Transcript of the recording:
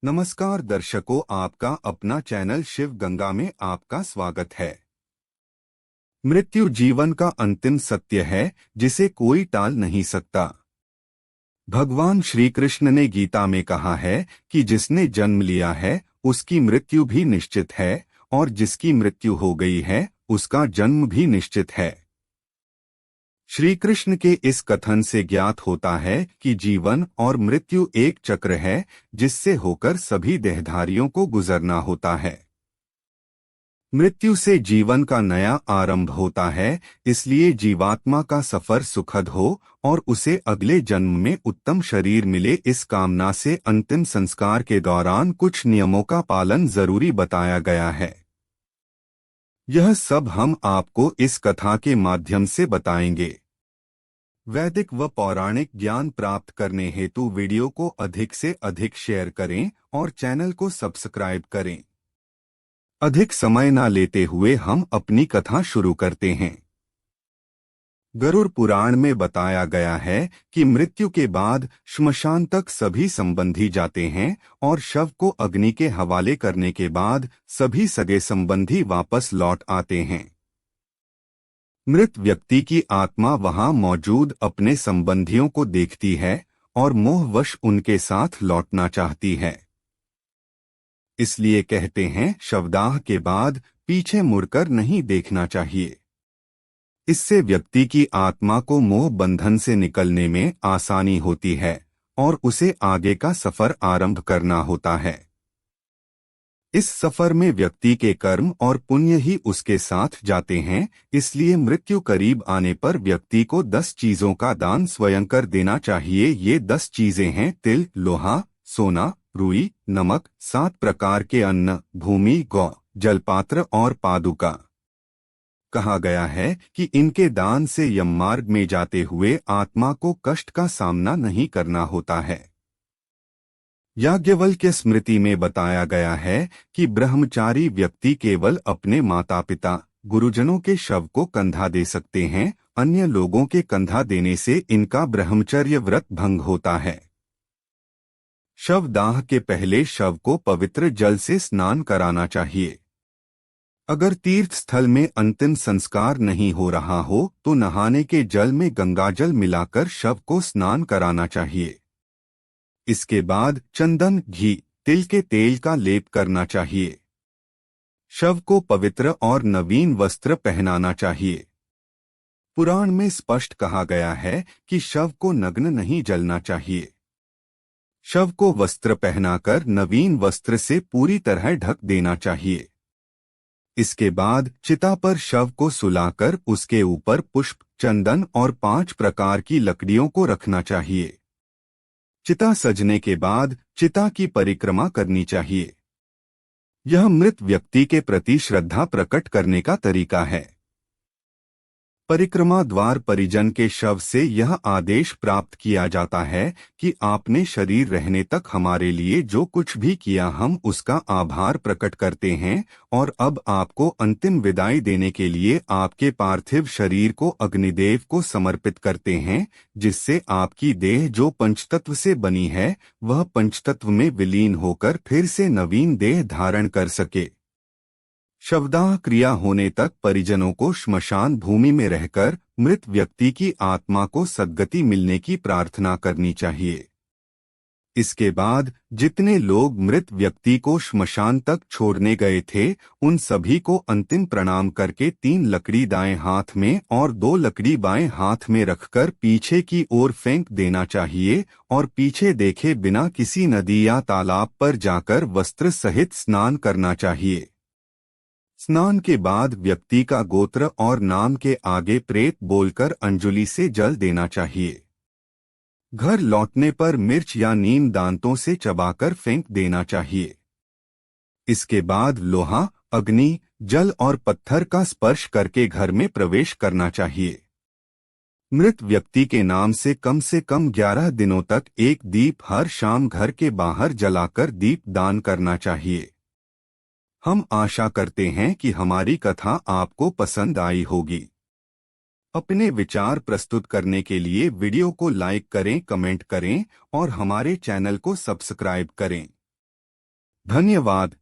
नमस्कार दर्शकों, आपका अपना चैनल शिव गंगा में आपका स्वागत है। मृत्यु जीवन का अंतिम सत्य है जिसे कोई टाल नहीं सकता। भगवान श्री कृष्ण ने गीता में कहा है कि जिसने जन्म लिया है उसकी मृत्यु भी निश्चित है और जिसकी मृत्यु हो गई है उसका जन्म भी निश्चित है। श्री कृष्ण के इस कथन से ज्ञात होता है कि जीवन और मृत्यु एक चक्र है जिससे होकर सभी देहधारियों को गुजरना होता है। मृत्यु से जीवन का नया आरंभ होता है, इसलिए जीवात्मा का सफर सुखद हो और उसे अगले जन्म में उत्तम शरीर मिले, इस कामना से अंतिम संस्कार के दौरान कुछ नियमों का पालन जरूरी बताया गया है। यह सब हम आपको इस कथा के माध्यम से बताएंगे। वैदिक व पौराणिक ज्ञान प्राप्त करने हेतु वीडियो को अधिक से अधिक शेयर करें और चैनल को सब्सक्राइब करें। अधिक समय न लेते हुए हम अपनी कथा शुरू करते हैं। गरुड़ पुराण में बताया गया है कि मृत्यु के बाद श्मशान तक सभी संबंधी जाते हैं और शव को अग्नि के हवाले करने के बाद सभी सगे संबंधी वापस लौट आते हैं। मृत व्यक्ति की आत्मा वहां मौजूद अपने संबंधियों को देखती है और मोहवश उनके साथ लौटना चाहती है। इसलिए कहते हैं, शवदाह के बाद पीछे मुड़कर नहीं देखना चाहिए। इससे व्यक्ति की आत्मा को मोह बंधन से निकलने में आसानी होती है और उसे आगे का सफर आरंभ करना होता है। इस सफर में व्यक्ति के कर्म और पुण्य ही उसके साथ जाते हैं, इसलिए मृत्यु करीब आने पर व्यक्ति को 10 चीजों का दान स्वयं कर देना चाहिए। ये 10 चीजें हैं: तिल, लोहा, सोना, रुई, नमक, 7 प्रकार के अन्न, भूमि, गौ, जलपात्र और पादुका। कहा गया है कि इनके दान से यममार्ग में जाते हुए आत्मा को कष्ट का सामना नहीं करना होता है। याज्ञवल्क्य स्मृति में बताया गया है कि ब्रह्मचारी व्यक्ति केवल अपने माता पिता, गुरुजनों के शव को कंधा दे सकते हैं, अन्य लोगों के कंधा देने से इनका ब्रह्मचर्य व्रत भंग होता है। शवदाह के पहले शव को पवित्र जल से स्नान कराना चाहिए। अगर तीर्थ स्थल में अंतिम संस्कार नहीं हो रहा हो तो नहाने के जल में गंगाजल मिलाकर शव को स्नान कराना चाहिए। इसके बाद चंदन, घी, तिल के तेल का लेप करना चाहिए। शव को पवित्र और नवीन वस्त्र पहनाना चाहिए। पुराण में स्पष्ट कहा गया है कि शव को नग्न नहीं जलना चाहिए। शव को वस्त्र पहनाकर नवीन वस्त्र से पूरी तरह ढक देना चाहिए। इसके बाद चिता पर शव को सुलाकर उसके ऊपर पुष्प, चंदन और 5 प्रकार की लकड़ियों को रखना चाहिए। चिता सजने के बाद चिता की परिक्रमा करनी चाहिए। यह मृत व्यक्ति के प्रति श्रद्धा प्रकट करने का तरीका है। परिक्रमा द्वार परिजन के शव से यह आदेश प्राप्त किया जाता है कि आपने शरीर रहने तक हमारे लिए जो कुछ भी किया हम उसका आभार प्रकट करते हैं और अब आपको अंतिम विदाई देने के लिए आपके पार्थिव शरीर को अग्निदेव को समर्पित करते हैं, जिससे आपकी देह जो पंचतत्व से बनी है वह पंचतत्व में विलीन होकर फिर से नवीन देह धारण कर सके। शवदाह क्रिया होने तक परिजनों को श्मशान भूमि में रहकर मृत व्यक्ति की आत्मा को सद्गति मिलने की प्रार्थना करनी चाहिए। इसके बाद जितने लोग मृत व्यक्ति को श्मशान तक छोड़ने गए थे उन सभी को अंतिम प्रणाम करके 3 लकड़ी दाएं हाथ में और 2 लकड़ी बाएं हाथ में रखकर पीछे की ओर फेंक देना चाहिए और पीछे देखे बिना किसी नदी या तालाब पर जाकर वस्त्र सहित स्नान करना चाहिए। स्नान के बाद व्यक्ति का गोत्र और नाम के आगे प्रेत बोलकर अंजलि से जल देना चाहिए। घर लौटने पर मिर्च या नीम दांतों से चबाकर फेंक देना चाहिए। इसके बाद लोहा, अग्नि, जल और पत्थर का स्पर्श करके घर में प्रवेश करना चाहिए। मृत व्यक्ति के नाम से कम 11 दिनों तक एक दीप हर शाम घर के बाहर जलाकर दीप दान करना चाहिए। हम आशा करते हैं कि हमारी कथा आपको पसंद आई होगी। अपने विचार प्रस्तुत करने के लिए वीडियो को लाइक करें, कमेंट करें और हमारे चैनल को सब्सक्राइब करें। धन्यवाद।